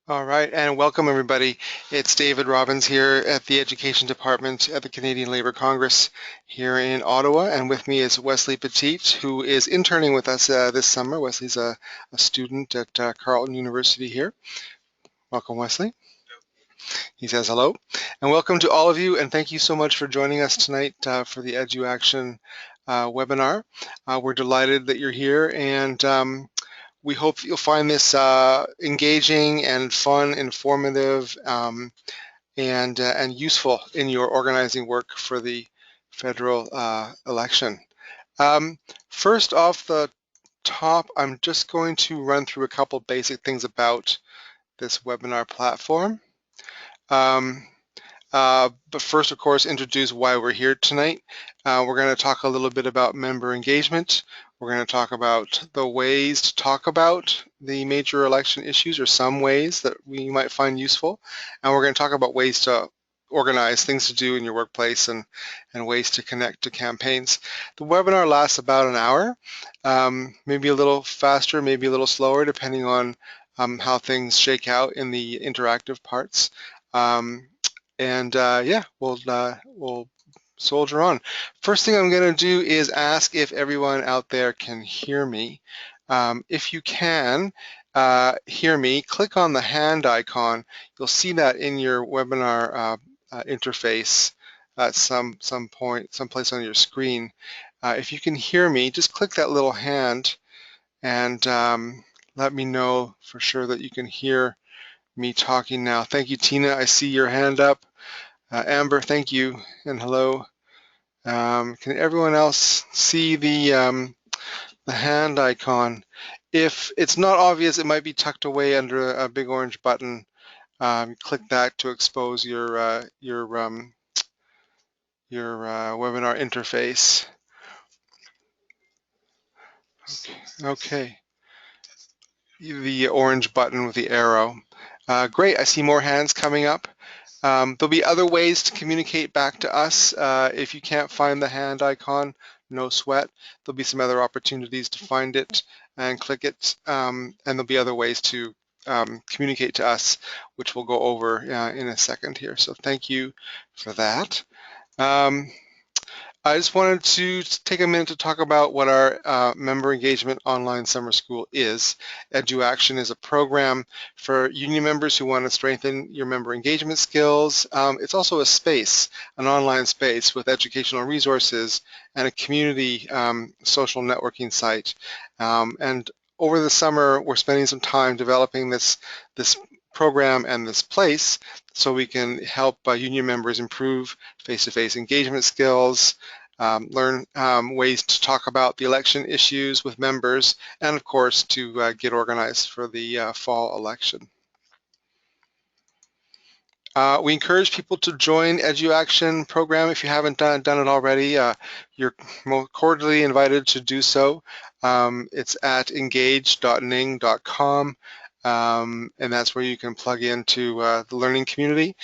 All right, and welcome everybody. It's David Robbins here at the Education Department at the Canadian Labour Congress here in Ottawa, and with me is Wesley Petit, who is interning with us this summer. Wesley's a student at Carleton University here. Welcome, Wesley. He says hello. And welcome to all of you, and thank you so much for joining us tonight for the Edu Action webinar. We're delighted that you're here, and we hope you'll find this engaging and fun, informative, and useful in your organizing work for the federal election. First off the top, I'm just going to run through a couple basic things about this webinar platform. But first, of course, introduce why we're here tonight. We're going to talk a little bit about member engagement. We're going to talk about the ways to talk about the major election issues, or some ways that we might find useful. And we're going to talk about ways to organize, things to do in your workplace, and ways to connect to campaigns. The webinar lasts about an hour, maybe a little faster, maybe a little slower, depending on how things shake out in the interactive parts. Yeah, we'll soldier on. First thing I'm going to do is ask if everyone out there can hear me. If you can hear me, click on the hand icon. You'll see that in your webinar interface at someplace on your screen. If you can hear me, just click that little hand and let me know for sure that you can hear me talking now. Thank you, Tina. I see your hand up. Amber, thank you, and hello. Can everyone else see the hand icon? If it's not obvious, it might be tucked away under a big orange button. Click that to expose your webinar interface. Okay. The orange button with the arrow. Great, I see more hands coming up. There'll be other ways to communicate back to us. If you can't find the hand icon, no sweat. There'll be some other opportunities to find it and click it, and there'll be other ways to communicate to us, which we'll go over in a second here. So thank you for that. I just wanted to take a minute to talk about what our member engagement online summer school is. Edu Action is a program for union members who want to strengthen your member engagement skills. It's also a space, an online space with educational resources and a community social networking site. And over the summer, we're spending some time developing this program and this place so we can help union members improve face-to-face engagement skills, learn ways to talk about the election issues with members, and of course to get organized for the fall election. We encourage people to join Edu Action program. If you haven't done it already, you're cordially invited to do so. It's at engage.ning.com. And that's where you can plug into the learning community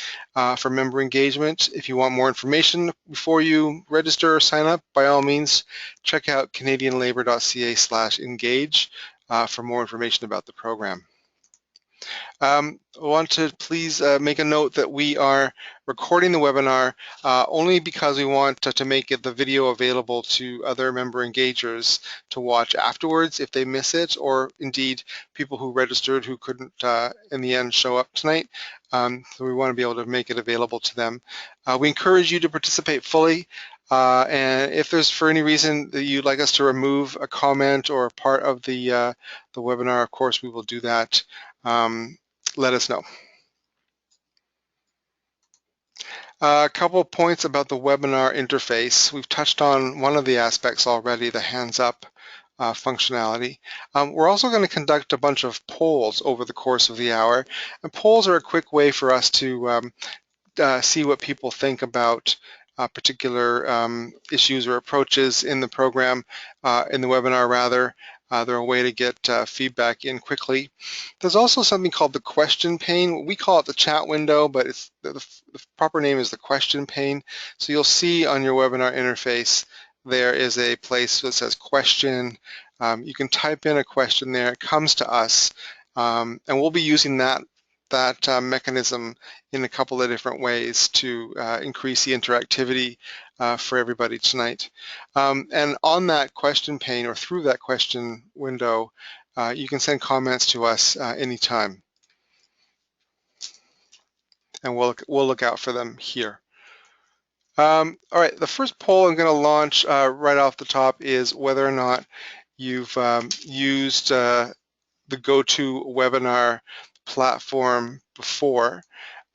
for member engagement. If you want more information before you register or sign up, by all means, check out canadianlabour.ca/engage for more information about the program. I want to please make a note that we are recording the webinar only because we want to make the video available to other member engagers to watch afterwards if they miss it, or indeed people who registered who couldn't in the end show up tonight. So we want to be able to make it available to them. We encourage you to participate fully. And if there's for any reason that you'd like us to remove a comment or a part of the webinar, of course we will do that. Let us know. A couple of points about the webinar interface. We've touched on one of the aspects already, the hands up functionality. We're also going to conduct a bunch of polls over the course of the hour, and polls are a quick way for us to see what people think about particular issues or approaches in the program, in the webinar rather. They're a way to get feedback in quickly. There's also something called the question pane. We call it the chat window, but it's the proper name is the question pane. So you'll see on your webinar interface there is a place that says question. You can type in a question there. It comes to us, and we'll be using that mechanism in a couple of different ways to increase the interactivity for everybody tonight. And on that question pane or through that question window, you can send comments to us anytime, and we'll look out for them here. All right, the first poll I'm going to launch right off the top is whether or not you've used the GoToWebinar platform before.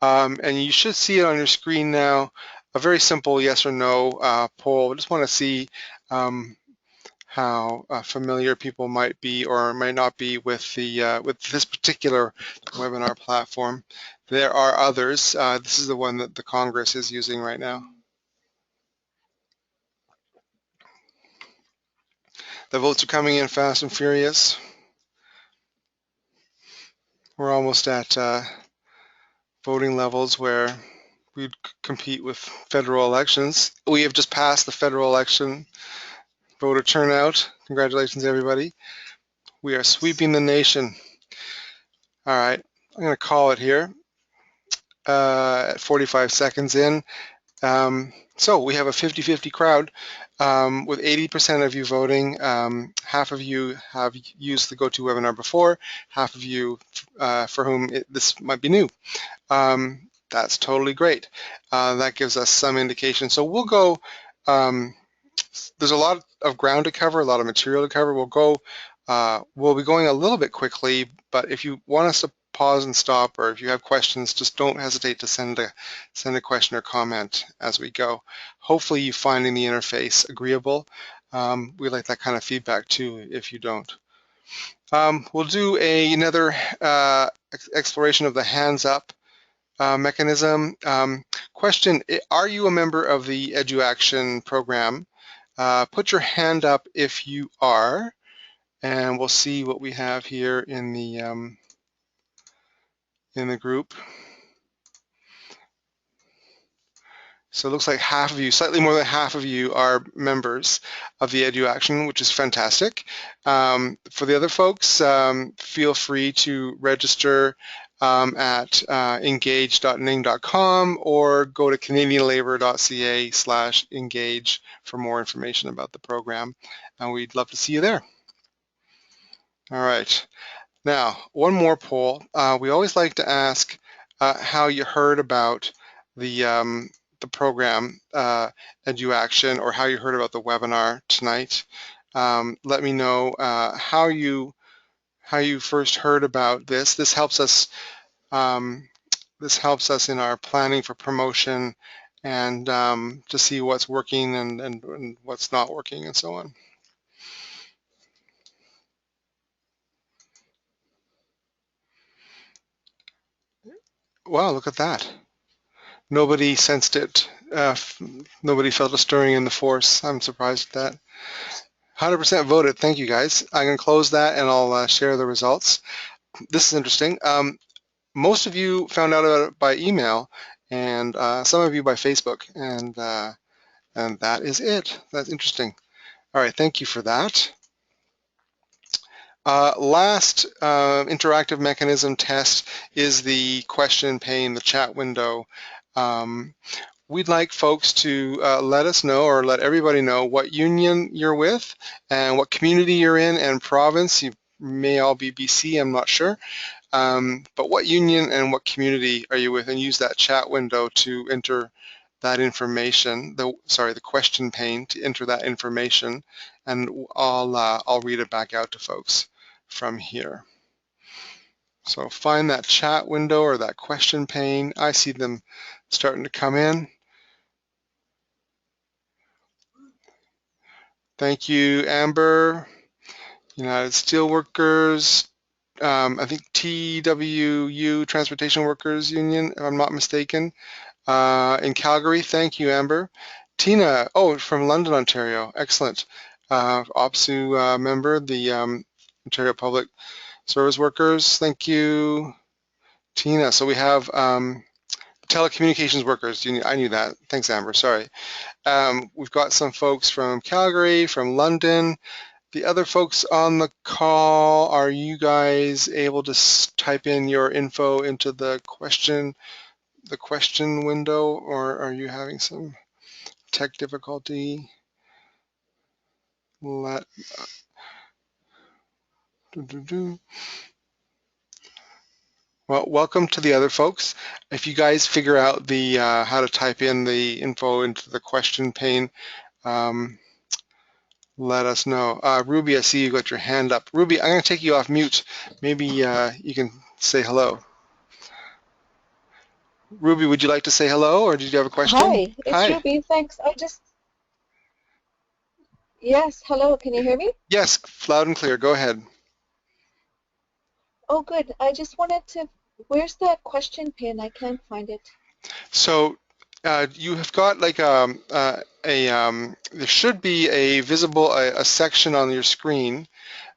And you should see it on your screen now, a very simple yes or no poll. I just want to see how familiar people might be or might not be with this particular webinar platform. There are others. This is the one that the Congress is using right now. The votes are coming in fast and furious. We're almost at voting levels where we'd compete with federal elections. We have just passed the federal election voter turnout. Congratulations, everybody. We are sweeping the nation. All right, I'm going to call it here at 45 seconds in. So we have a 50-50 crowd with 80% of you voting. Half of you have used the GoToWebinar before, half of you for whom this might be new. That's totally great. That gives us some indication. So we'll go, there's a lot of ground to cover, a lot of material to cover. We'll be going a little bit quickly, but if you want us to pause and stop, or if you have questions, just don't hesitate to send a question or comment as we go. Hopefully you finding the interface agreeable. We like that kind of feedback too if you don't. We'll do another exploration of the hands up mechanism. Question, are you a member of the Edu Action program? Put your hand up if you are, and we'll see what we have here in the group. So it looks like half of you, slightly more than half of you, are members of the Edu Action, which is fantastic. For the other folks, feel free to register at engage.ning.com or go to canadianlabour.ca/engage for more information about the program. And we'd love to see you there. All right. Now, one more poll. We always like to ask how you heard about the program Edu Action, or how you heard about the webinar tonight. Let me know how you first heard about this. This helps us in our planning for promotion and to see what's working and what's not working and so on. Wow, look at that. Nobody sensed it. Nobody felt a stirring in the force. I'm surprised at that. 100% voted. Thank you, guys. I'm going to close that and I'll share the results. This is interesting. Most of you found out about it by email, and some of you by Facebook, and that is it. That's interesting. All right, thank you for that. Last interactive mechanism test is the question pane, the chat window. We'd like folks to let us know, or let everybody know, what union you're with and what community you're in and province. You may all be BC, I'm not sure. But what union and what community are you with, and use that chat window to enter that information, the question pane, to enter that information, and I'll read it back out to folks from here. So find that chat window or that question pane. I see them starting to come in. Thank you, Amber. United Steelworkers, I think TWU, Transportation Workers Union, if I'm not mistaken, in Calgary. Thank you, Amber. Tina, from London, Ontario. Excellent. OPSU member, the Ontario Public Service Workers. Thank you, Tina. So we have Telecommunications Workers Union. I knew that. Thanks, Amber. Sorry. We've got some folks from Calgary, from London. The other folks on the call, are you guys able to type in your info into the question window, or are you having some tech difficulty? Let, Well, welcome to the other folks. If you guys figure out the how to type in the info into the question pane, let us know. Ruby, I see you got your hand up. Ruby, I'm going to take you off mute. Maybe you can say hello. Ruby, would you like to say hello, or did you have a question? Hi, it's Hi. Ruby. Thanks. Yes, hello. Can you hear me? Yes, loud and clear. Go ahead. Oh, good. I just wanted to, where's that question pin? I can't find it. So you have got like there should be a visible a section on your screen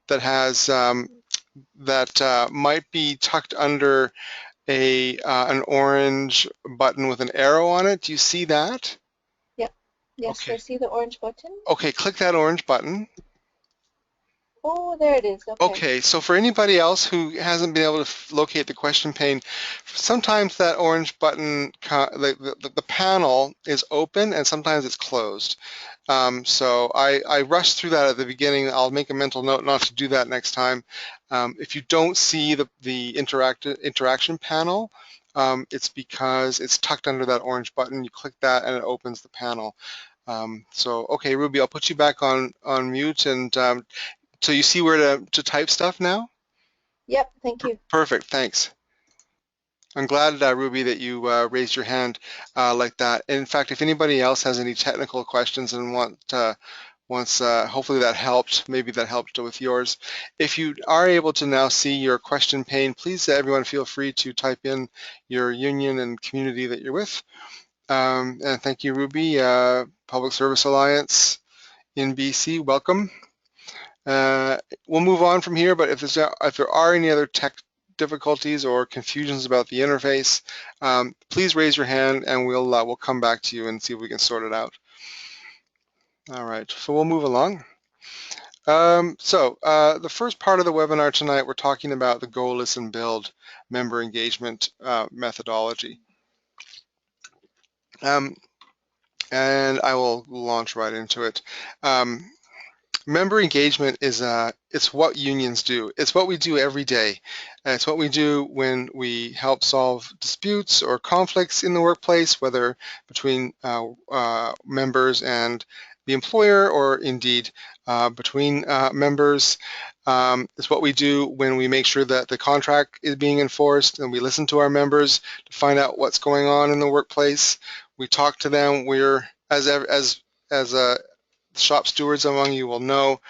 that has that might be tucked under an orange button with an arrow on it. Do you see that? Yep. Yes, I Okay. see the orange button. Okay, click that orange button. Oh, there it is. Okay. Okay, so for anybody else who hasn't been able to locate the question pane, sometimes that orange button, the panel is open and sometimes it's closed. So I rushed through that at the beginning. I'll make a mental note not to do that next time. If you don't see the interaction panel, it's because it's tucked under that orange button. You click that and it opens the panel. So okay, Ruby, I'll put you back on mute, and so you see where to type stuff now? Yep, thank you. Perfect, thanks. I'm glad, Ruby, that you raised your hand like that. In fact, if anybody else has any technical questions and wants, hopefully that helped, maybe that helped with yours. If you are able to now see your question pane, please, everyone, feel free to type in your union and community that you're with. And thank you, Ruby, Public Service Alliance in BC, welcome. We'll move on from here, but if there are any other tech difficulties or confusions about the interface, please raise your hand and we'll come back to you and see if we can sort it out. All right, so we'll move along. The first part of the webinar tonight, we're talking about the Go, Listen, Build member engagement methodology. And I will launch right into it. Member engagement is it's what unions do. It's what we do every day. It's what we do when we help solve disputes or conflicts in the workplace, whether between members and the employer, or indeed between members. It's what we do when we make sure that the contract is being enforced, and we listen to our members to find out what's going on in the workplace. We talk to them. We're as a shop stewards among you will know,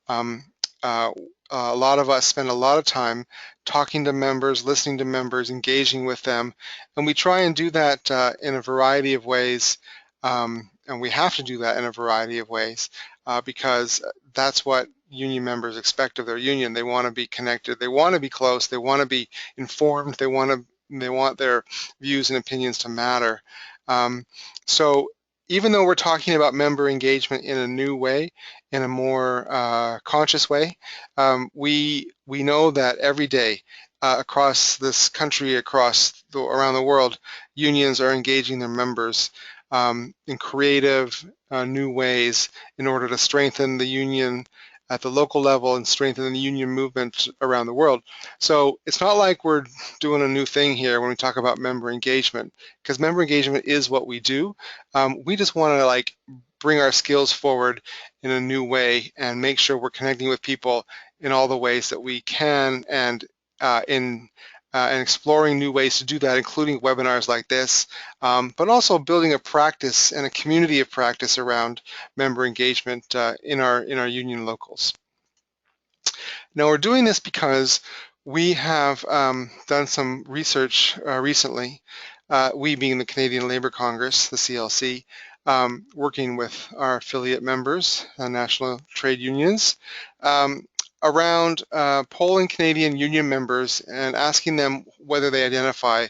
um, uh, a lot of us spend a lot of time talking to members, listening to members, engaging with them, and we try and do that in a variety of ways, and we have to do that in a variety of ways because that's what union members expect of their union. They want to be connected, they want to be close, they want to be informed, they want their views and opinions to matter. So even though we're talking about member engagement in a new way, in a more conscious way, we know that every day across this country, around the world, unions are engaging their members in creative new ways in order to strengthen the union at the local level and strengthen the union movement around the world. So it's not like we're doing a new thing here when we talk about member engagement, because member engagement is what we do. We just want to bring our skills forward in a new way and make sure we're connecting with people in all the ways that we can, and and exploring new ways to do that, including webinars like this, but also building a practice and a community of practice around member engagement in our union locals. Now we're doing this because we have done some research recently, we being the Canadian Labour Congress, the CLC, working with our affiliate members, national trade unions, around polling Canadian union members and asking them whether they identify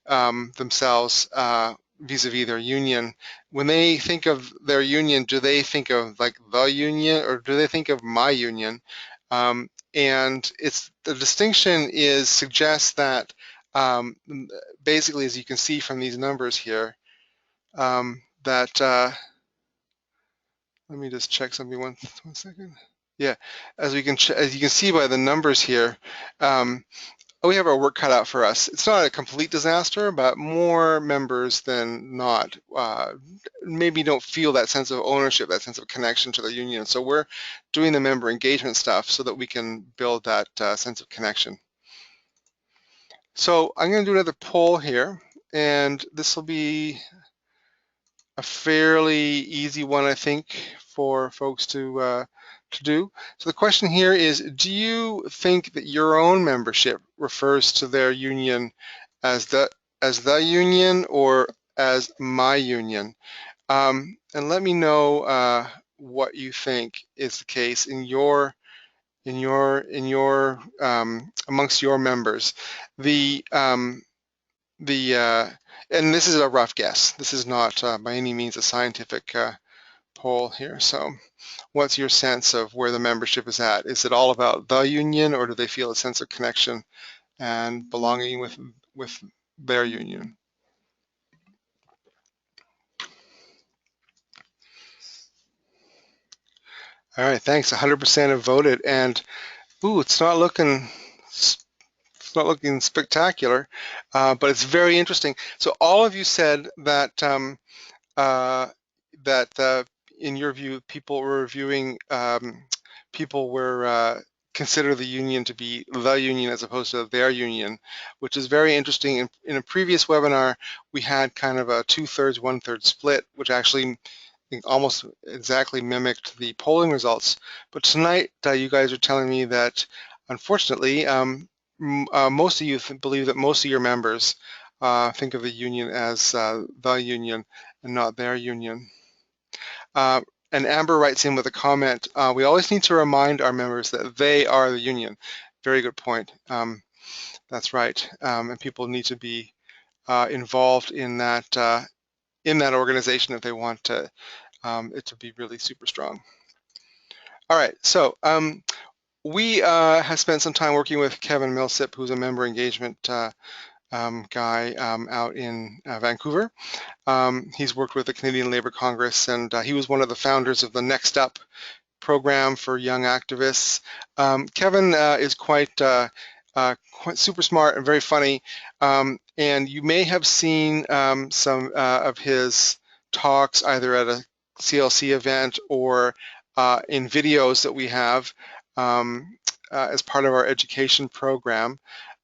themselves vis-a-vis their union. When they think of their union, do they think of like the union, or do they think of my union? And it's the distinction is suggests that basically, as you can see from these numbers here, that let me just check something one second. Yeah, as you can see by the numbers here, um, we have our work cut out for us. It's not a complete disaster, but more members than not maybe don't feel that sense of ownership, that sense of connection to the union. So we're doing the member engagement stuff so that we can build that sense of connection. So I'm going to do another poll here, and this will be a fairly easy one, I think, for folks to do. So the question here is, do you think that your own membership refers to their union as the union or as my union? And let me know what you think is the case in your amongst your members. The and this is a rough guess. This is not by any means a scientific poll here. So what's your sense of where the membership is at? Is it all about the union, or do they feel a sense of connection and belonging with their union? All right, thanks. 100% have voted, and ooh, it's not looking spectacular, but it's very interesting. So all of you said that uh, in your view, people were consider the union to be the union as opposed to their union, which is very interesting. In a previous webinar, we had kind of a 2/3, 1/3 split, which actually I think almost exactly mimicked the polling results. But tonight, you guys are telling me that, unfortunately, most of you believe that most of your members think of the union as the union and not their union. Uh, and Amber writes in with a comment, we always need to remind our members that they are the union. Very good point. That's right. And people need to be involved in that organization if they want it to be really super strong. All right, so we have spent some time working with Kevin Millsip, who's a member engagement guy out in Vancouver. He's worked with the Canadian Labour Congress, and he was one of the founders of the Next Up program for young activists. Kevin is quite super smart and very funny, and you may have seen some of his talks either at a CLC event or in videos that we have as part of our education program.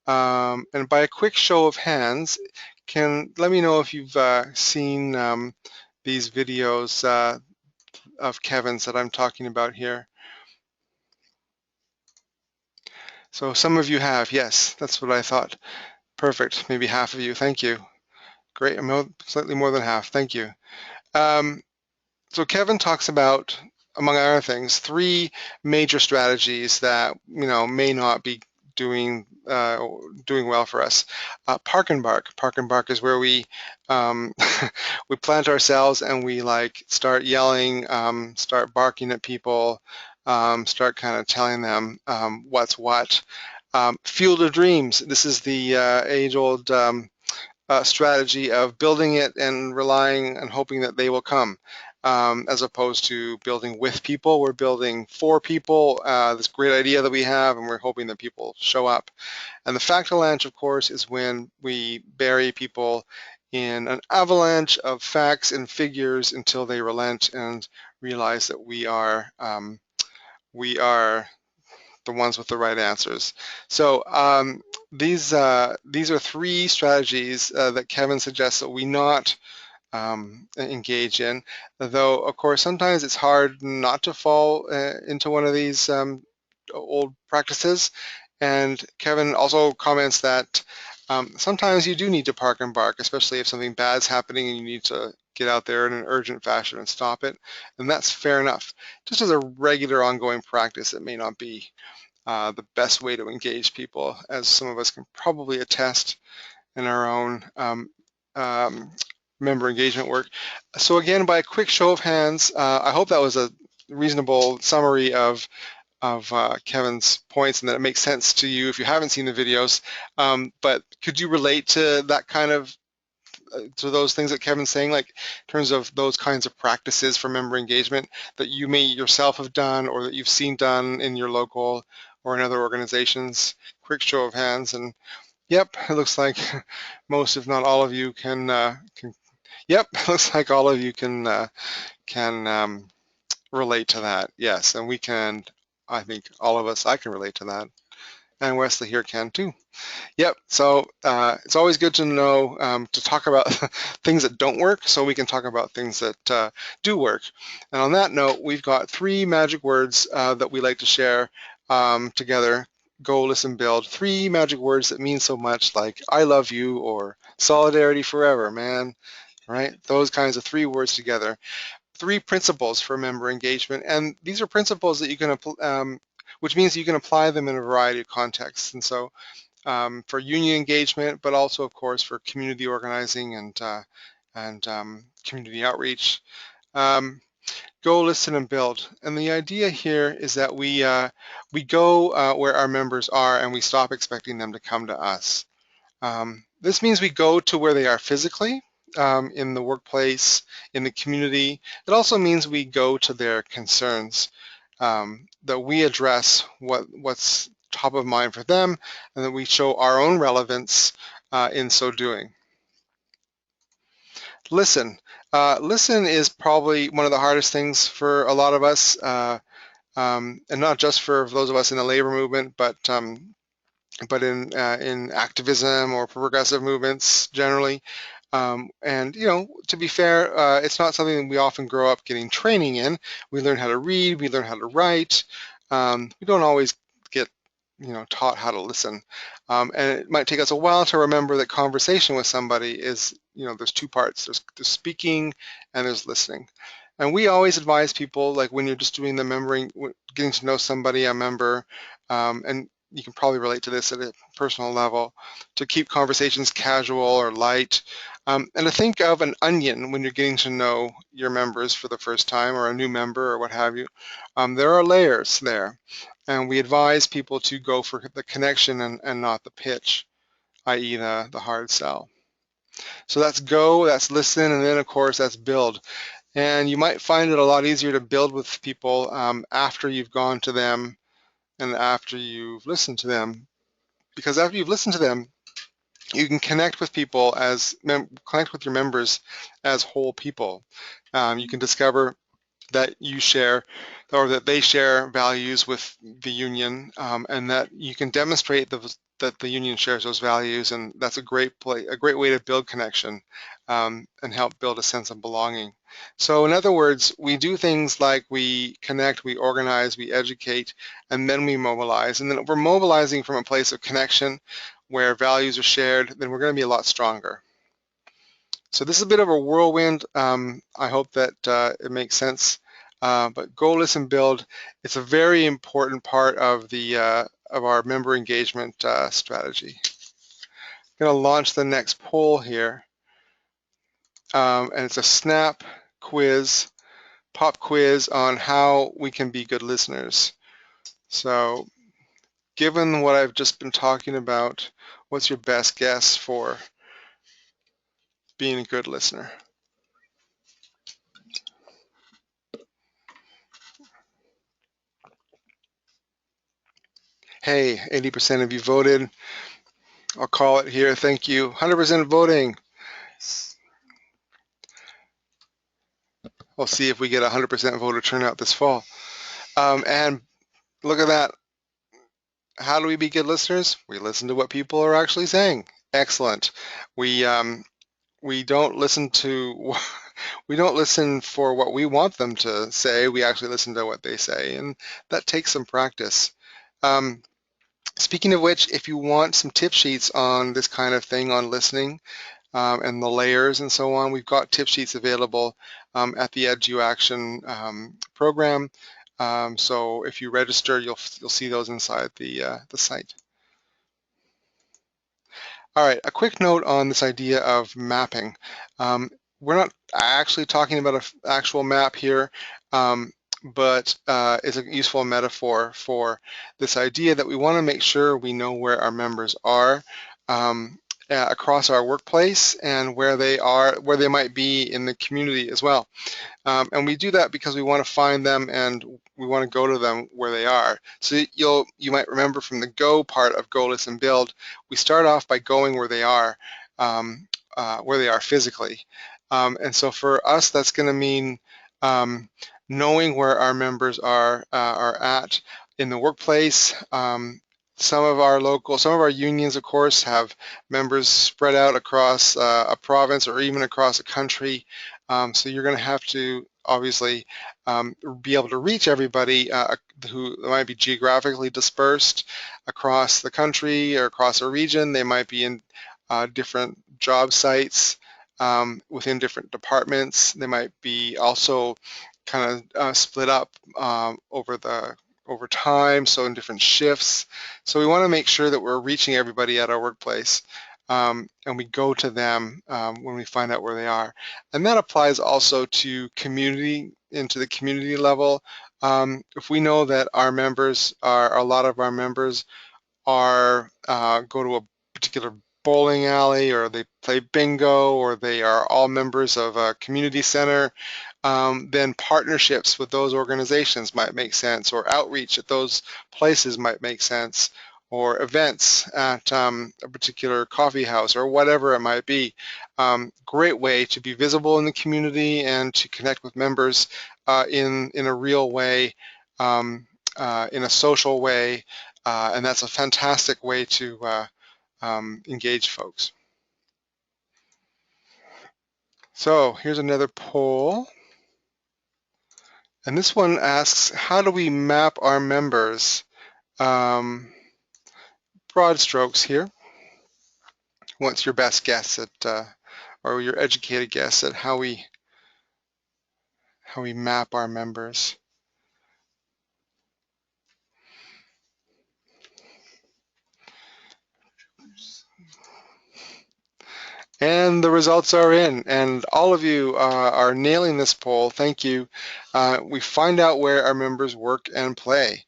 And by a quick show of hands, let me know if you've seen these videos of Kevin's that I'm talking about here. So some of you have, yes, that's what I thought. Perfect, maybe half of you, thank you. Great, slightly more than half, thank you. So Kevin talks about, among other things, 3 major strategies that may not be doing well for us. Park and bark. Park and bark is where we we plant ourselves and we start yelling, start barking at people, start kind of telling them what's what. Field of dreams. This is the age-old strategy of building it and relying and hoping that they will come, as opposed to building with people. We're building for people, this great idea that we have, and we're hoping that people show up. And the factalanche, of course, is when we bury people in an avalanche of facts and figures until they relent and realize that we are the ones with the right answers. So these are 3 strategies that Kevin suggests that we not engage in, though of course sometimes it's hard not to fall into one of these old practices. And Kevin also comments that sometimes you do need to park and bark, especially if something bad's happening and you need to get out there in an urgent fashion and stop it, and that's fair enough. Just as a regular ongoing practice, it may not be the best way to engage people, as some of us can probably attest in our own member engagement work. So again, by a quick show of hands, I hope that was a reasonable summary of Kevin's points and that it makes sense to you if you haven't seen the videos. But could you relate to that kind of, to those things that Kevin's saying, like in terms of those kinds of practices for member engagement that you may yourself have done or that you've seen done in your local or in other organizations? Quick show of hands, and yep, it looks like most, if not all of you can yep, looks like all of you can relate to that. Yes, and we can, I think all of us, I can relate to that. And Wesley here can too. Yep, so it's always good to know, to talk about things that don't work so we can talk about things that do work. And on that note, we've got 3 magic words that we like to share together. Go, listen, build. 3 magic words that mean so much, like I love you or solidarity forever, man, right? Those kinds of 3 words together. 3 principles for member engagement, and these are principles that you can, which means you can apply them in a variety of contexts. And so for union engagement, but also, of course, for community organizing and community outreach. Go, listen, and build. And the idea here is that we go where our members are and we stop expecting them to come to us. This means we go to where they are physically, in the workplace, in the community. It also means we go to their concerns, that we address what's top of mind for them, and that we show our own relevance in so doing. Listen. Listen is probably one of the hardest things for a lot of us, and not just for those of us in the labor movement, but in activism or progressive movements generally. And you know, to be fair, it's not something that we often grow up getting training in. We learn how to read, we learn how to write. We don't always get, you know, taught how to listen. And it might take us a while to remember that conversation with somebody is, you know, there's 2 parts. There's speaking and there's listening. And we always advise people, like when you're just doing the membering, getting to know somebody, a member, and you can probably relate to this at a personal level, to keep conversations casual or light, and to think of an onion when you're getting to know your members for the first time, or a new member or what have you. There are layers there, and we advise people to go for the connection and not the pitch, i.e. the hard sell. So that's go, that's listen, and then of course that's build. And you might find it a lot easier to build with people after you've gone to them and after you've listened to them, because after you've listened to them, you can connect with people connect with your members as whole people. You can discover that you share, or that they share values with the union, and that you can demonstrate that the union shares those values, and that's a great way to build connection and help build a sense of belonging. So in other words, we do things like we connect, we organize, we educate, and then we mobilize. And then if we're mobilizing from a place of connection where values are shared, then we're going to be a lot stronger. So this is a bit of a whirlwind. I hope that it makes sense. But go, listen, build. It's a very important part of our member engagement strategy. I'm going to launch the next poll here, and it's a snap quiz, pop quiz on how we can be good listeners. So, given what I've just been talking about, what's your best guess for being a good listener? Hey, 80% of you voted. I'll call it here. Thank you. 100% voting. We'll see if we get 100% voter turnout this fall. And look at that. How do we be good listeners? We listen to what people are actually saying. Excellent. We don't listen to we don't listen for what we want them to say. We actually listen to what they say, and that takes some practice. Speaking of which, if you want some tip sheets on this kind of thing, on listening and the layers and so on, we've got tip sheets available at the Edu Action program. So if you register, you'll see those inside the site. All right, a quick note on this idea of mapping. we're not actually talking about an actual map here, but it's a useful metaphor for this idea that we want to make sure we know where our members are um, across our workplace and where they are, where they might be in the community as well. And we do that because we want to find them and we want to go to them where they are. So you might remember from the go part of Go, Listen, Build, we start off by going um, where they are physically. And so for us, that's going to mean knowing where our members are at in the workplace. Some of our unions, of course, have members spread out across a province or even across a country. So you're going to have to obviously be able to reach everybody who might be geographically dispersed across the country or across a region. They might be in different job sites within different departments. They might be also kind of split up over time, so in different shifts. So we want to make sure that we're reaching everybody at our workplace. And we go to them when we find out where they are. And that applies also to community, into the community level. If we know that a lot of our members go to a particular bowling alley, or they play bingo, or they are all members of a community center, then partnerships with those organizations might make sense, or outreach at those places might make sense, or events at a particular coffee house or whatever it might be. Great way to be visible in the community and to connect with members in a real way, in a social way, and that's a fantastic way to engage folks. So here's another poll. And this one asks, how do we map our members? Broad strokes here. What's your best guess at, or your educated guess at how we map our members? And the results are in, and all of you are nailing this poll. Thank you. We find out where our members work and play.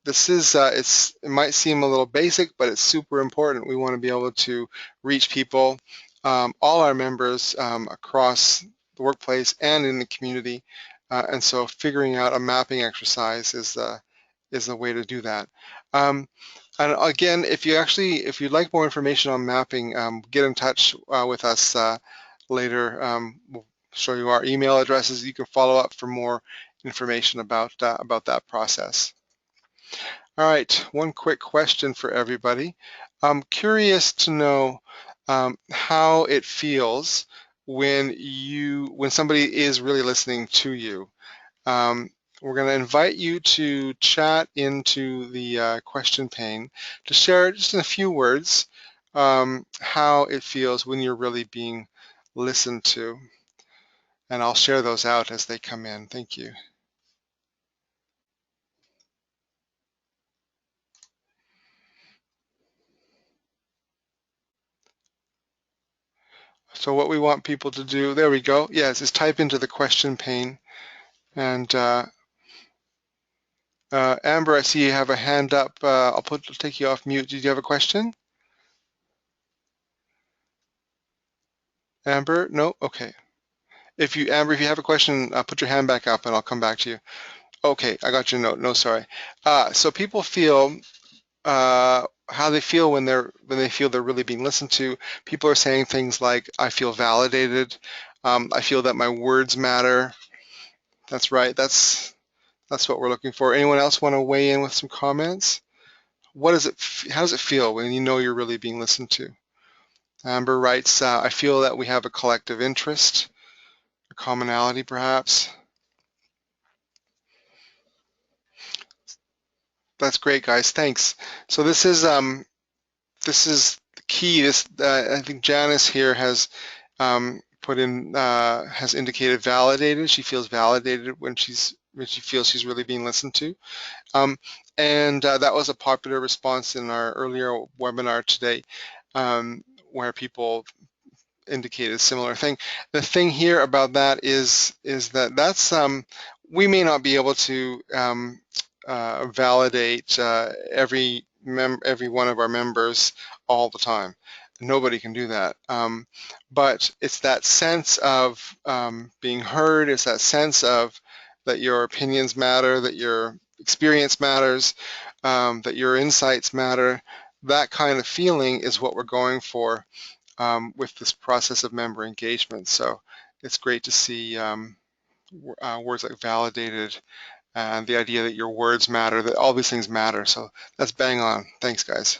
This is, it might seem a little basic, but it's super important. We want to be able to reach people, all our members across the workplace and in the community. And so figuring out a mapping exercise is the way to do that. And again, if you'd like more information on mapping, get in touch with us later. We'll show you our email addresses. You can follow up for more information about that process. All right, one quick question for everybody. I'm curious to know how it feels when somebody is really listening to you. We're going to invite you to chat into the question pane to share just in a few words how it feels when you're really being listened to. And I'll share those out as they come in. Thank you. So what we want people to do, there we go. Yes, is type into the question pane. And Amber, I see you have a hand up. I'll take you off mute. Did you have a question? Amber? No? Okay. Amber, if you have a question, put your hand back up and I'll come back to you. Okay, I got your note. No, sorry. So people feel how they feel when they feel they're really being listened to. People are saying things like, "I feel validated. I feel that my words matter." That's right. That's what we're looking for. Anyone else want to weigh in with some comments? How does it feel when you know you're really being listened to? Amber writes, "I feel that we have a collective interest, a commonality, perhaps." That's great, guys. Thanks. So this is the key. I think Janice here has has indicated validated. She feels validated when she feels she's really being listened to. And that was a popular response in our earlier webinar today, where people indicate a similar thing. The thing here about that is that we may not be able to validate every one of our members all the time. Nobody can do that. But it's that sense of being heard. It's that sense of that your opinions matter, that your experience matters, that your insights matter. That kind of feeling is what we're going for with this process of member engagement. So it's great to see words like validated and the idea that your words matter, that all these things matter. So that's bang on. Thanks, guys.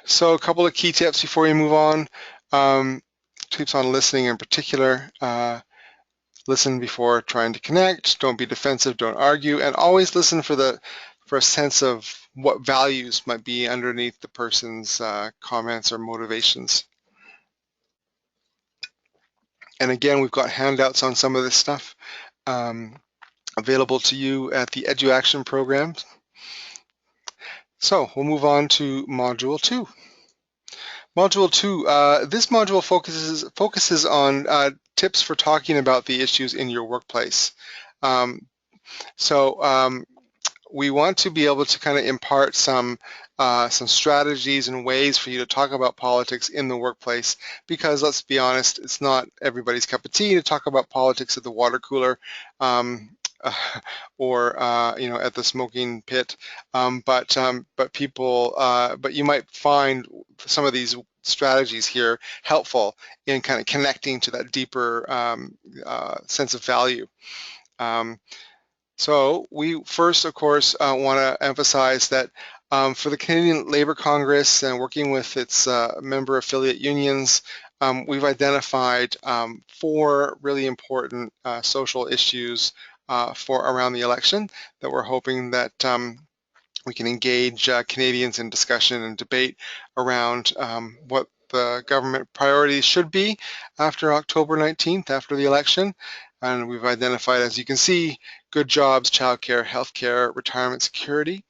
So a couple of key tips before we move on. Tips on listening in particular. Listen before trying to connect. Don't be defensive. Don't argue. And always listen for a sense of what values might be underneath the person's comments or motivations. And again, we've got handouts on some of this stuff available to you at the Edu Action program. So we'll move on to Module 2. Module 2, this module focuses on tips for talking about the issues in your workplace. So we want to be able to kind of impart some strategies and ways for you to talk about politics in the workplace, because let's be honest, it's not everybody's cup of tea to talk about politics at the water cooler or at the smoking pit, but you might find some of these strategies here helpful in kind of connecting to that deeper sense of value. So we first, of course, want to emphasize that for the Canadian Labour Congress and working with its member affiliate unions, we've identified 4 really important social issues for around the election that we're hoping that we can engage Canadians in discussion and debate around what the government priorities should be after October 19th, after the election. And we've identified, as you can see, good jobs, childcare, healthcare, retirement security.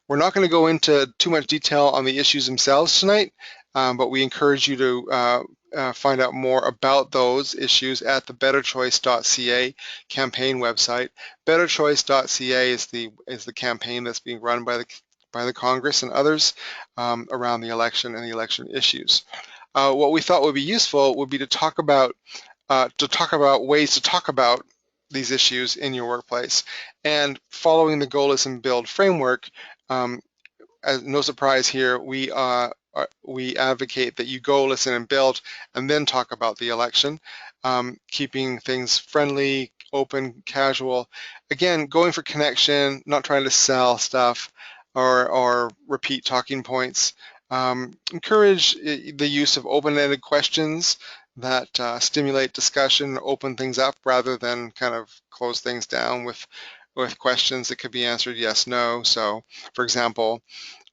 We're not going to go into too much detail on the issues themselves tonight, but we encourage you to find out more about those issues at the betterchoice.ca campaign website. Betterchoice.ca is the campaign that's being run by the Congress and others around the election and the election issues. What we thought would be useful would be to talk about ways to talk about these issues in your workplace. And following the Go Listen Build framework, no surprise here, we advocate that you go listen and build and then talk about the election, keeping things friendly, open, casual. Again, going for connection, not trying to sell stuff or repeat talking points. Encourage the use of open-ended questions that stimulate discussion, open things up rather than kind of close things down with questions that could be answered yes, no. So, for example,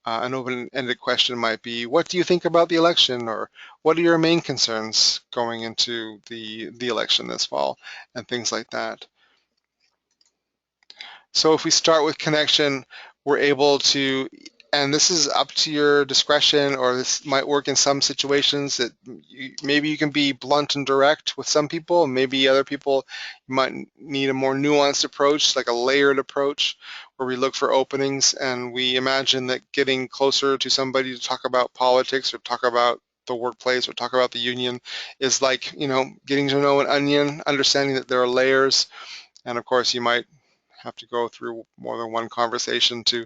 an open-ended question might be, what do you think about the election? Or what are your main concerns going into the election this fall? And things like that. So if we start with connection, we're able to, and this is up to your discretion, or this might work in some situations that maybe you can be blunt and direct with some people, and maybe other people might need a more nuanced approach, like a layered approach, where we look for openings and we imagine that getting closer to somebody to talk about politics or talk about the workplace or talk about the union is like, getting to know an onion, understanding that there are layers. And of course, you might have to go through more than one conversation to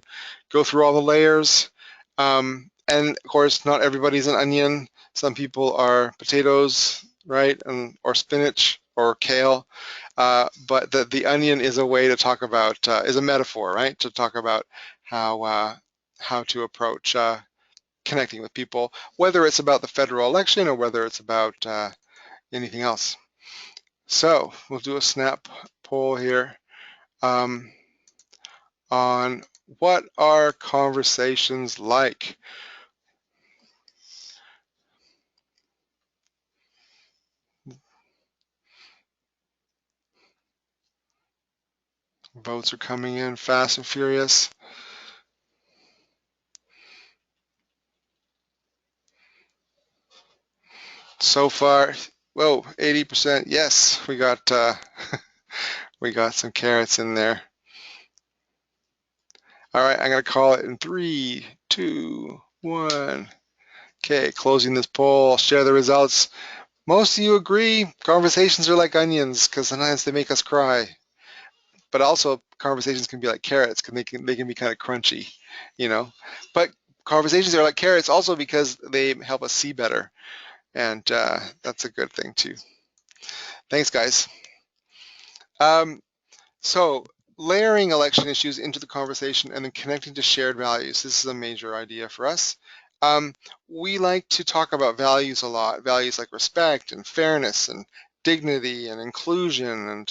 go through all the layers. And of course, not everybody's an onion. Some people are potatoes, right? Or spinach or kale. But the onion is a way to talk about, is a metaphor, right? To talk about how to approach connecting with people, whether it's about the federal election or whether it's about anything else. So we'll do a snap poll here. On what are conversations like? Votes are coming in fast and furious. So far, whoa, 80%. Yes, we got we got some carrots in there. All right, I'm gonna call it in 3, 2, 1. Okay, closing this poll. Share the results. Most of you agree conversations are like onions because sometimes they make us cry. But also conversations can be like carrots because they can be kind of crunchy, you know. But conversations are like carrots also because they help us see better, and that's a good thing too. Thanks, guys. Um, so layering election issues into the conversation and then connecting to shared values. This is a major idea for us. We like to talk about values a lot, values like respect and fairness and dignity and inclusion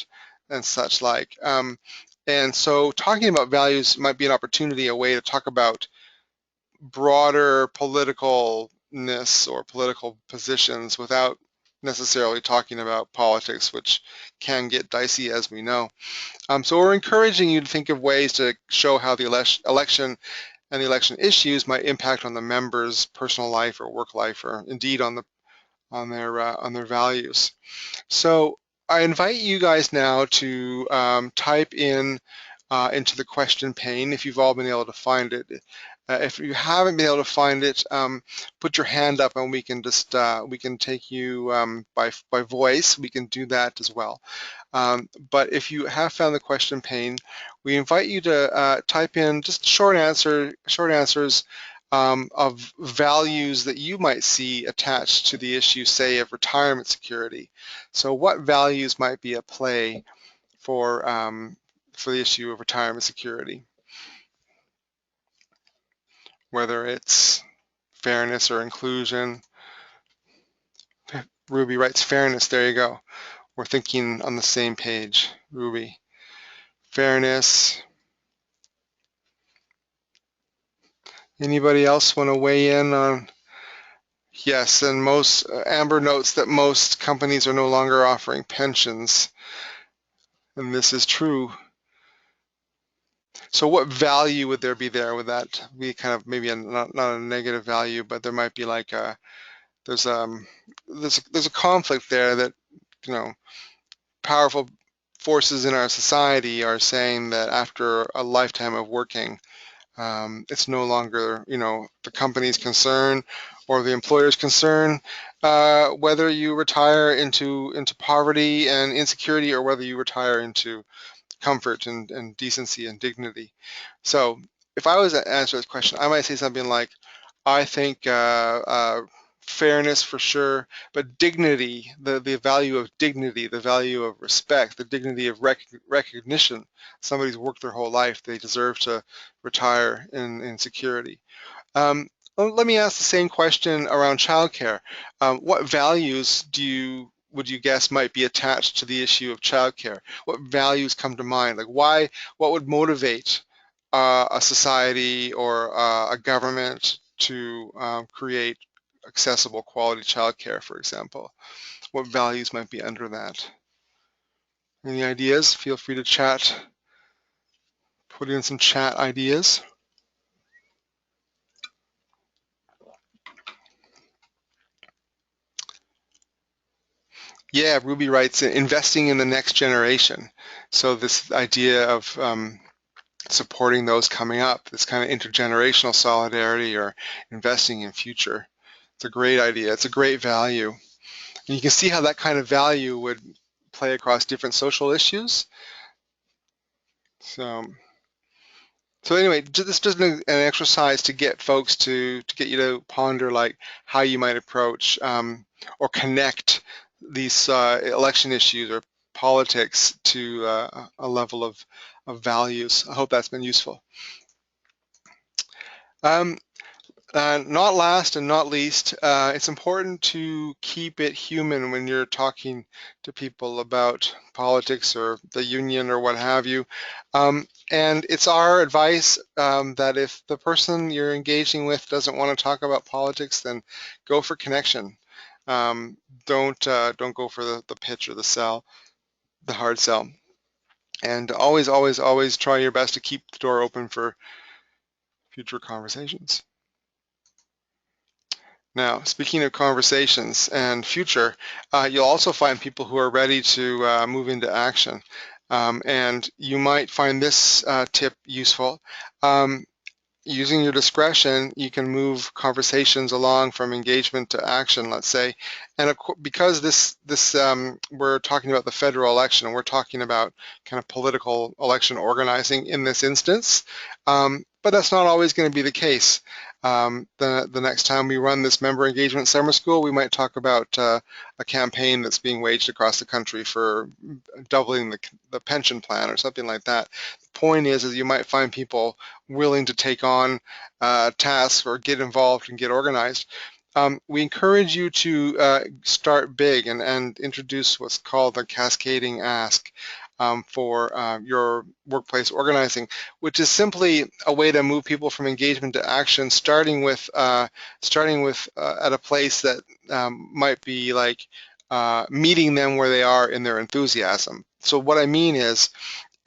and such like. And so talking about values might be an opportunity, a way to talk about broader politicalness or political positions without necessarily talking about politics, which can get dicey, as we know. So we're encouraging you to think of ways to show how the election and the election issues might impact on the members' personal life or work life, or indeed on their values. So I invite you guys now to type in into the question pane if you've all been able to find it. If you haven't been able to find it, put your hand up and we can just we can take you by voice. We can do that as well. But if you have found the question pane, we invite you to type in just short answers of values that you might see attached to the issue, say, of retirement security. So what values might be at play for the issue of retirement security, whether it's fairness or inclusion. Ruby writes fairness, there you go. We're thinking on the same page, Ruby. Fairness. Anybody else want to weigh in on? Yes, and most Amber notes that most companies are no longer offering pensions, and this is true. So what value would there be there? Would that be kind of maybe not a negative value, but there might be like there's a conflict there that, you know, powerful forces in our society are saying that after a lifetime of working, it's no longer, you know, the company's concern or the employer's concern whether you retire into poverty and insecurity or whether you retire into comfort and decency and dignity. So if I was to answer this question, I might say something like, I think fairness for sure, but dignity, the value of dignity, the value of respect, the dignity of recognition. Somebody's worked their whole life, they deserve to retire in security. Well, let me ask the same question around childcare. What values would you guess might be attached to the issue of childcare? What values come to mind? Like what would motivate a society or a government to create accessible quality childcare, for example? What values might be under that? Any ideas? Feel free to chat, put in some chat ideas. Yeah, Ruby writes, investing in the next generation. So this idea of supporting those coming up, this kind of intergenerational solidarity or investing in future. It's a great idea. It's a great value. And you can see how that kind of value would play across different social issues. So anyway, this is just an exercise to get folks to get you to ponder like how you might approach or connect these election issues or politics to a level of values. I hope that's been useful. Not last and not least, it's important to keep it human when you're talking to people about politics or the union or what have you. And it's our advice that if the person you're engaging with doesn't want to talk about politics, then go for connection. Don't go for the pitch or the sell, the hard sell. And always, always, always try your best to keep the door open for future conversations. Now, speaking of conversations and future, you'll also find people who are ready to move into action. And you might find this tip useful. Um, Using your discretion, you can move conversations along from engagement to action, let's say. And because we're talking about the federal election, and we're talking about kind of political election organizing in this instance, but that's not always going to be the case. The next time we run this member engagement summer school, we might talk about a campaign that's being waged across the country for doubling the pension plan or something like that. The point is you might find people willing to take on tasks or get involved and get organized. We encourage you to start big and introduce what's called the cascading ask for your workplace organizing, which is simply a way to move people from engagement to action, starting with at a place that might be like meeting them where they are in their enthusiasm. So what I mean is,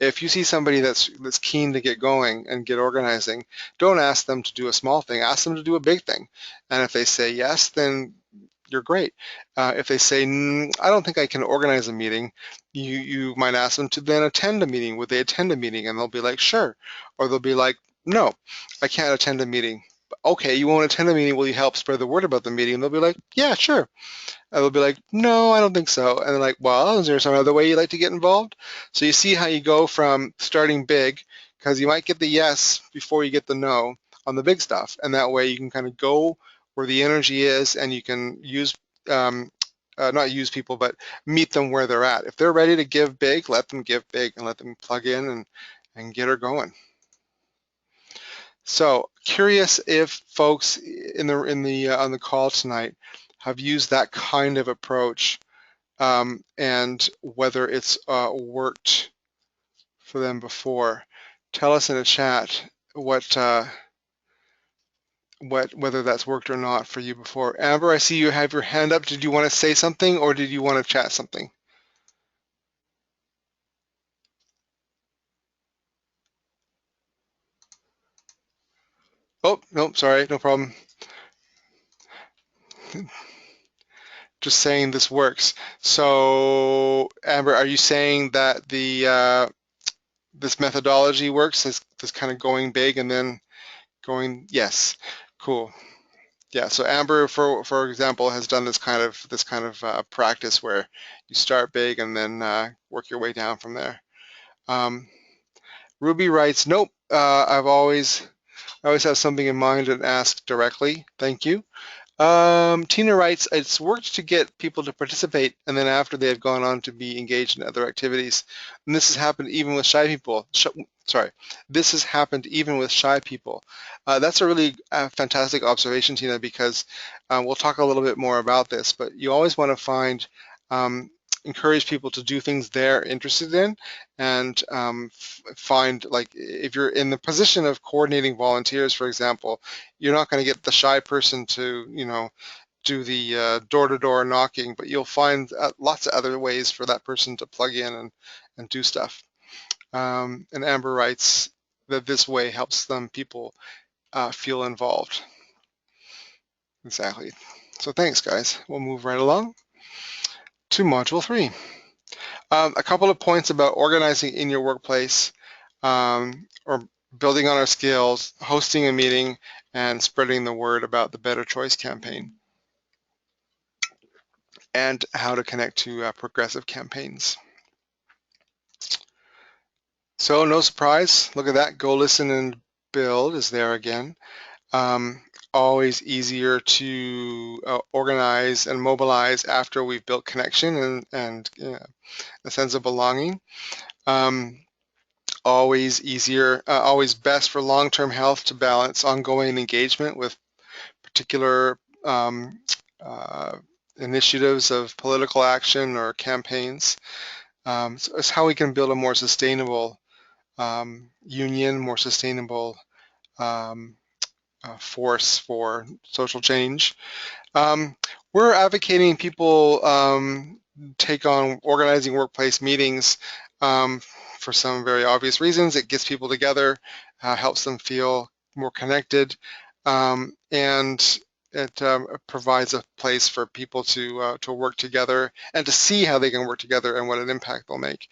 if you see somebody that's keen to get going and get organizing, don't ask them to do a small thing. Ask them to do a big thing. And if they say yes, then you're great. If they say, I don't think I can organize a meeting, you might ask them to then attend a meeting. Would they attend a meeting? And they'll be like, sure. Or they'll be like, no, I can't attend a meeting. Okay, you won't attend a meeting. Will you help spread the word about the meeting? And they'll be like, yeah, sure. And they'll be like, no, I don't think so. And they're like, well, is there some other way you'd like to get involved? So you see how you go from starting big, because you might get the yes before you get the no on the big stuff. And that way you can kind of go where the energy is, and you can use, not use people, but meet them where they're at. If they're ready to give big, let them give big and let them plug in and get her going. So curious if folks on the call tonight have used that kind of approach, and whether it's worked for them before. Tell us in the chat whether that's worked or not for you before. Amber, I see you have your hand up. Did you want to say something, or did you want to chat something? Oh, no, sorry, no problem. Just saying this works. So, Amber, are you saying that this methodology works? This kind of going big and then going? Yes, cool. Yeah, so Amber, for example, has done this kind of practice where you start big and then work your way down from there. Um, Ruby writes, nope. I always have something in mind and ask directly. Thank you. Tina writes, it's worked to get people to participate, and then after they have gone on to be engaged in other activities. And this has happened even with shy people. This has happened even with shy people. That's a really fantastic observation, Tina, because we'll talk a little bit more about this, but you always want to um, encourage people to do things they're interested in, and find, like, if you're in the position of coordinating volunteers, for example, you're not going to get the shy person to, do the door-to-door knocking, but you'll find lots of other ways for that person to plug in and do stuff. And Amber writes that this way helps people feel involved. Exactly. So thanks, guys. We'll move right along to Module 3. A couple of points about organizing in your workplace, or building on our skills, hosting a meeting, and spreading the word about the Better Choice campaign, and how to connect to progressive campaigns. So no surprise, look at that, go listen and build is there again. Always easier to organize and mobilize after we've built connection and a sense of belonging. Always easier, always best for long-term health to balance ongoing engagement with particular uh, initiatives of political action or campaigns. So it's how we can build a more sustainable union, more sustainable force for social change. We're advocating people take on organizing workplace meetings for some very obvious reasons. It gets people together, helps them feel more connected, and provides a place for people to work together and to see how they can work together and what an impact they'll make.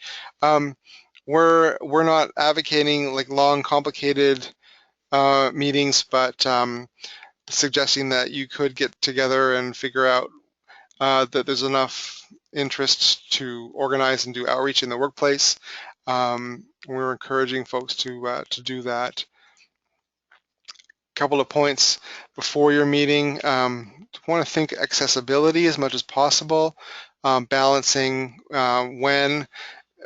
We're not advocating like long, complicated meetings, but suggesting that you could get together and figure out that there's enough interest to organize and do outreach in the workplace. We're encouraging folks to do that. Couple of points before your meeting. Want to think accessibility as much as possible, balancing when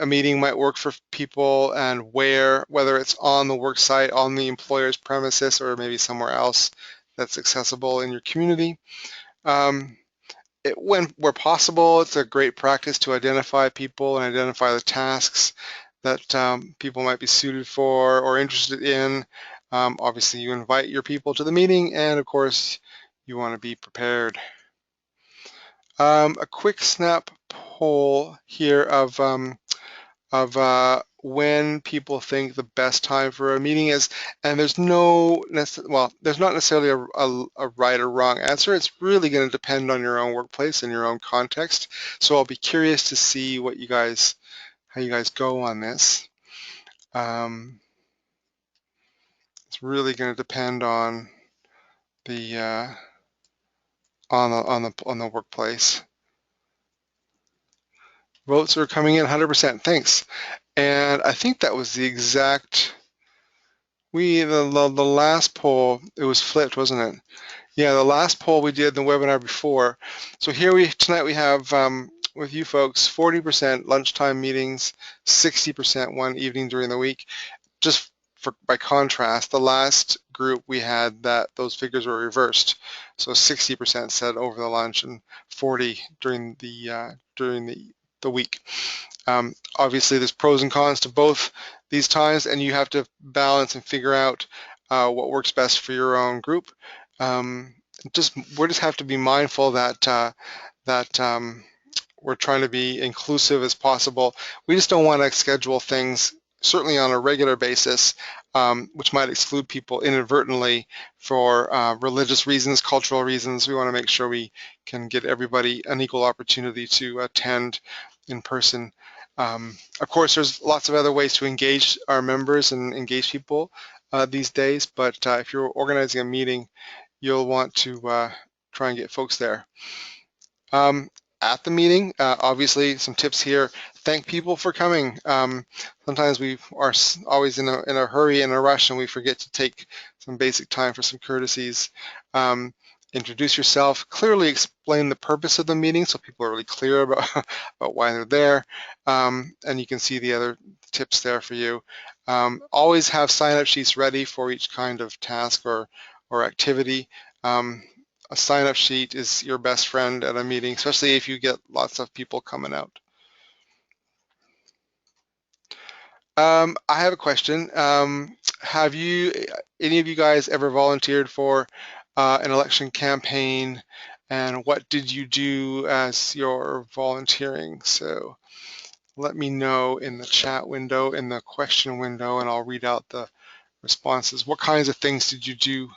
a meeting might work for people and whether it's on the work site, on the employer's premises, or maybe somewhere else that's accessible in your community. Where possible, it's a great practice to identify people and identify the tasks that people might be suited for or interested in. Obviously, you invite your people to the meeting, and of course, you want to be prepared. A quick snap poll here of when people think the best time for a meeting is, and there's not necessarily a right or wrong answer. It's really going to depend on your own workplace and your own context. So I'll be curious to see how you guys go on this. It's really going to depend on the on the workplace. Votes are coming in 100%. Thanks. And I think that was the exact. The last poll, it was flipped, wasn't it? Yeah, the last poll we did in the webinar before. So here tonight we have with you folks 40% lunchtime meetings, 60% one evening during the week. Just by contrast, the last group we had those figures were reversed. So 60% said over the lunch and 40 during the week. Obviously, there's pros and cons to both these times, and you have to balance and figure out what works best for your own group. We just have to be mindful that we're trying to be inclusive as possible. We just don't want to schedule things certainly on a regular basis, which might exclude people inadvertently for religious reasons, cultural reasons. We want to make sure we can get everybody an equal opportunity to attend in person. Of course, there's lots of other ways to engage our members and engage people these days, but if you're organizing a meeting, you'll want to try and get folks there. At the meeting, obviously some tips here. Thank people for coming. Sometimes we are always in a hurry and a rush, and we forget to take some basic time for some courtesies. Introduce yourself, clearly explain the purpose of the meeting so people are really clear about, about why they're there, and you can see the other tips there for you. Always have sign-up sheets ready for each kind of task or activity. A sign-up sheet is your best friend at a meeting, especially if you get lots of people coming out. I have a question. Have any of you guys ever volunteered for an election campaign, and what did you do as your volunteering? So let me know in the chat window, in the question window, and I'll read out the responses. What kinds of things did you do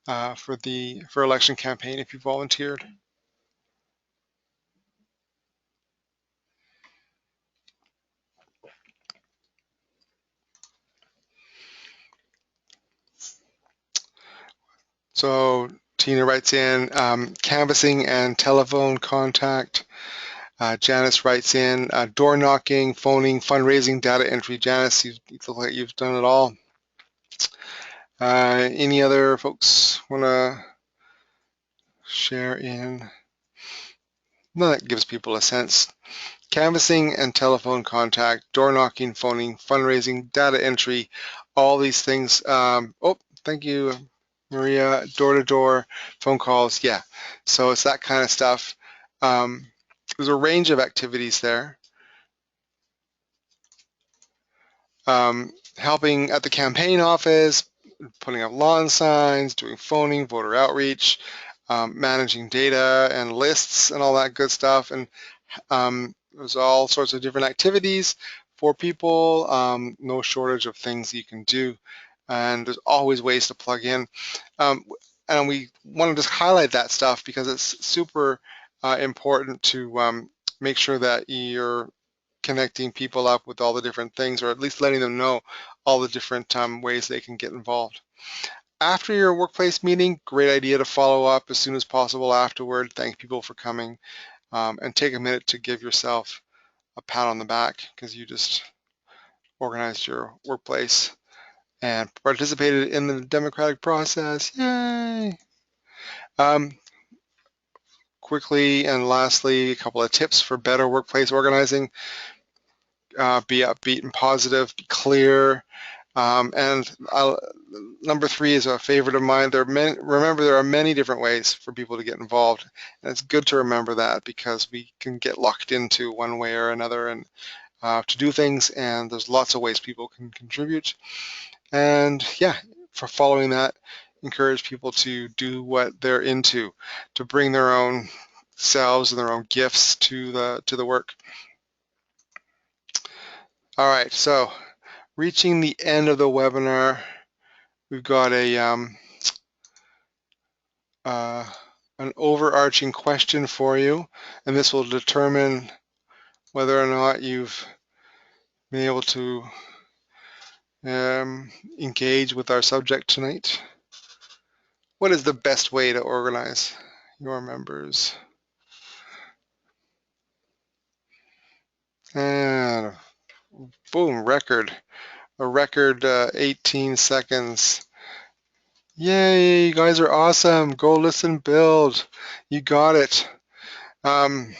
for election campaign if you volunteered? So Tina writes in canvassing and telephone contact. Janice writes in door knocking, phoning, fundraising, data entry. Janice, you look like you've done it all. Any other folks want to share in? No, that gives people a sense. Canvassing and telephone contact, door knocking, phoning, fundraising, data entry, all these things. Oh, thank you, Maria. Door-to-door, phone calls. Yeah, so it's that kind of stuff. There's a range of activities there. Helping at the campaign office, putting up lawn signs, doing phoning, voter outreach, managing data and lists and all that good stuff. And there's all sorts of different activities for people, no shortage of things you can do. And there's always ways to plug in. and we want to just highlight that stuff because it's super important to make sure that you're connecting people up with all the different things, or at least letting them know all the different ways they can get involved. After your workplace meeting, great idea to follow up as soon as possible afterward. Thank people for coming, and take a minute to give yourself a pat on the back because you just organized your workplace and participated in the democratic process. Yay! Quickly and lastly, a couple of tips for better workplace organizing. Be upbeat and positive, be clear. Number 3 is a favorite of mine. Remember, there are many different ways for people to get involved, and it's good to remember that because we can get locked into one way or another and to do things, and there's lots of ways people can contribute. And yeah, for following that, encourage people to do what they're into, to bring their own selves and their own gifts to the work. All right, so reaching the end of the webinar, we've got an overarching question for you, and this will determine whether or not you've been able to engage with our subject tonight. What is the best way to organize your members? And boom, a record 18 seconds. Yay, you guys are awesome. Go listen, build. You got it. Gone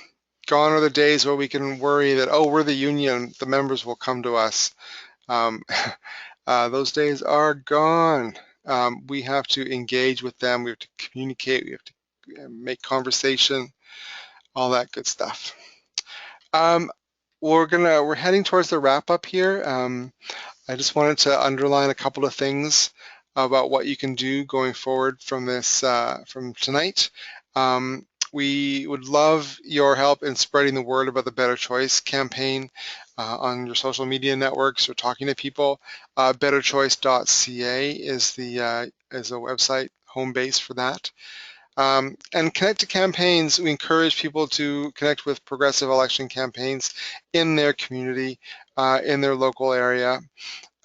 are the days where we can worry that, oh, we're the union, the members will come to us. Those days are gone. We have to engage with them. We have to communicate. We have to make conversation, all that good stuff. We're heading towards the wrap up here. I just wanted to underline a couple of things about what you can do going forward from from tonight. We would love your help in spreading the word about the Better Choice campaign on your social media networks or talking to people. Betterchoice.ca is a website home base for that. And connect to campaigns. We encourage people to connect with progressive election campaigns in their community, in their local area.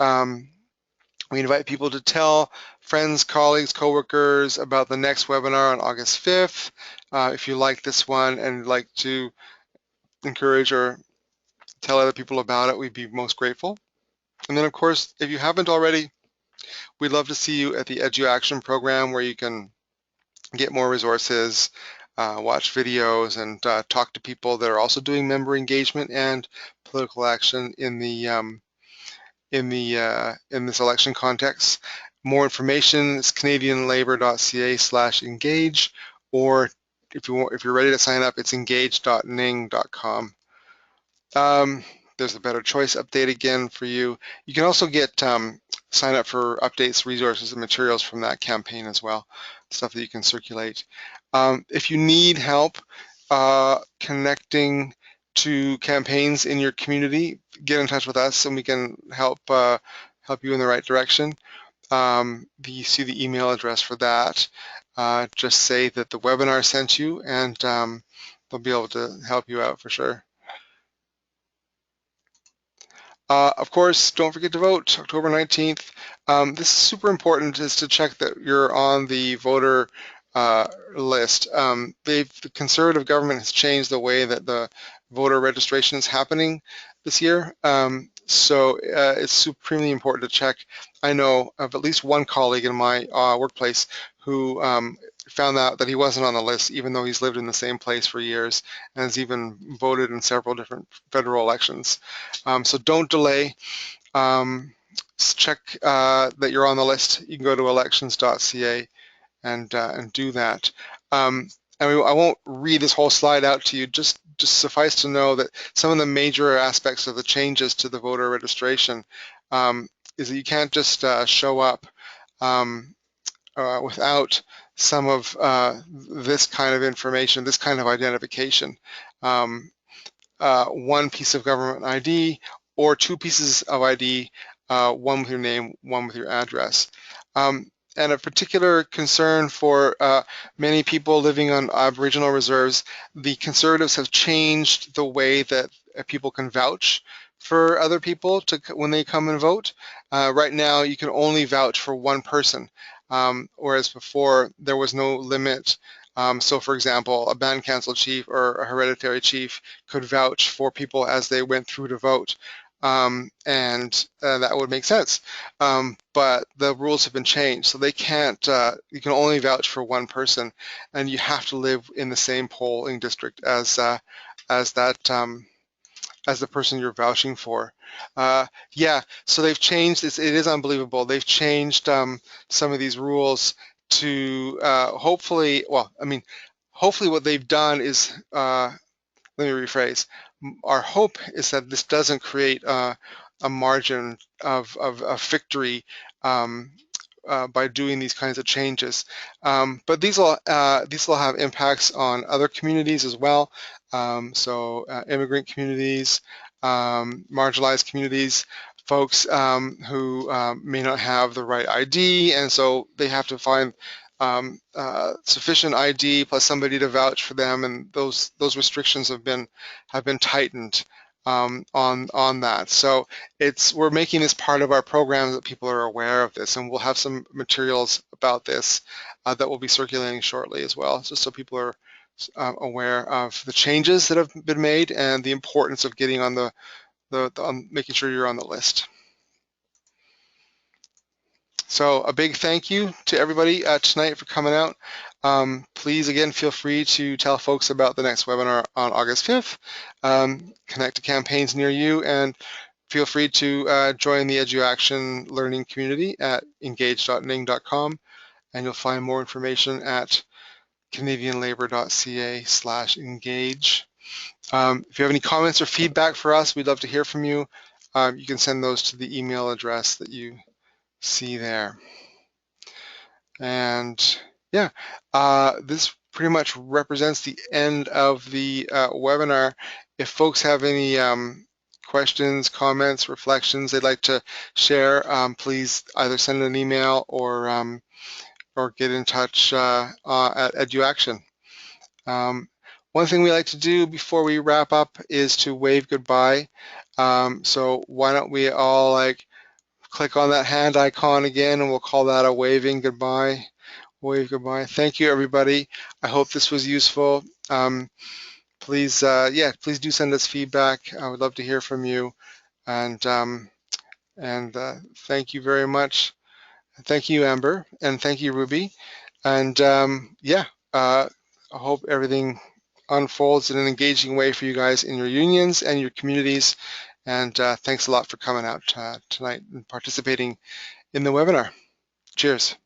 We invite people to tell friends, colleagues, coworkers about the next webinar on August 5th. If you like this one and like to encourage or tell other people about it, we'd be most grateful. And then, of course, if you haven't already, we'd love to see you at the Edu Action program where you can get more resources, watch videos, and talk to people that are also doing member engagement and political action in this election context. More information is canadianlabour.ca/engage, or if you're ready to sign up, it's engage.ning.com. There's a Better Choice update again for you. You can also get sign up for updates, resources, and materials from that campaign as well, stuff that you can circulate. If you need help connecting to campaigns in your community, get in touch with us and we can help you in the right direction. You see the email address for that. Just say that the webinar sent you and they'll be able to help you out for sure. Of course, don't forget to vote October 19th. This is super important, is to check that you're on the voter list. The Conservative government has changed the way that the voter registration is happening this year. So it's supremely important to check. I know of at least one colleague in my workplace who found out that he wasn't on the list, even though he's lived in the same place for years and has even voted in several different federal elections. So don't delay. Check that you're on the list. You can go to elections.ca and do that. I won't read this whole slide out to you, just suffice to know that some of the major aspects of the changes to the voter registration is that you can't just show up without some of this kind of information, this kind of identification. One piece of government ID or two pieces of ID, one with your name, one with your address. a particular concern for many people living on Aboriginal reserves, the Conservatives have changed the way that people can vouch for other people when they come and vote. Right now, you can only vouch for one person, whereas before there was no limit. So, for example, a band council chief or a hereditary chief could vouch for people as they went through to vote, and that would make sense. But the rules have been changed, so they can't. You can only vouch for one person, and you have to live in the same polling district as that. As the person you're vouching for. Yeah, so they've changed this. It is unbelievable. They've changed some of these rules to hopefully, well, I mean, hopefully what they've done is, let me rephrase, our hope is that this doesn't create a margin of victory by doing these kinds of changes. But these will have impacts on other communities as well. So immigrant communities, marginalized communities, folks who may not have the right ID, and so they have to find sufficient ID plus somebody to vouch for them, and those restrictions have been tightened on that. So we're making this part of our program that people are aware of this, and we'll have some materials about this that will be circulating shortly as well, just so people are aware of the changes that have been made and the importance of getting on making sure you're on the list. So a big thank you to everybody tonight for coming out. Please, again, feel free to tell folks about the next webinar on August 5th. Connect to campaigns near you, and feel free to join the Edu Action learning community at engage.ning.com, and you'll find more information at canadianlabour.ca/engage. If you have any comments or feedback for us, we'd love to hear from you. You can send those to the email address that you see there. And yeah, this pretty much represents the end of the webinar. If folks have any questions, comments, reflections they'd like to share, please either send an email or get in touch at Edu Action. One thing we like to do before we wrap up is to wave goodbye. So why don't we all click on that hand icon again, and we'll call that a waving goodbye. Wave goodbye. Thank you, everybody. I hope this was useful. Please, please do send us feedback. I would love to hear from you. And thank you very much. Thank you, Amber, and thank you, Ruby. And I hope everything unfolds in an engaging way for you guys in your unions and your communities. And thanks a lot for coming out tonight and participating in the webinar. Cheers.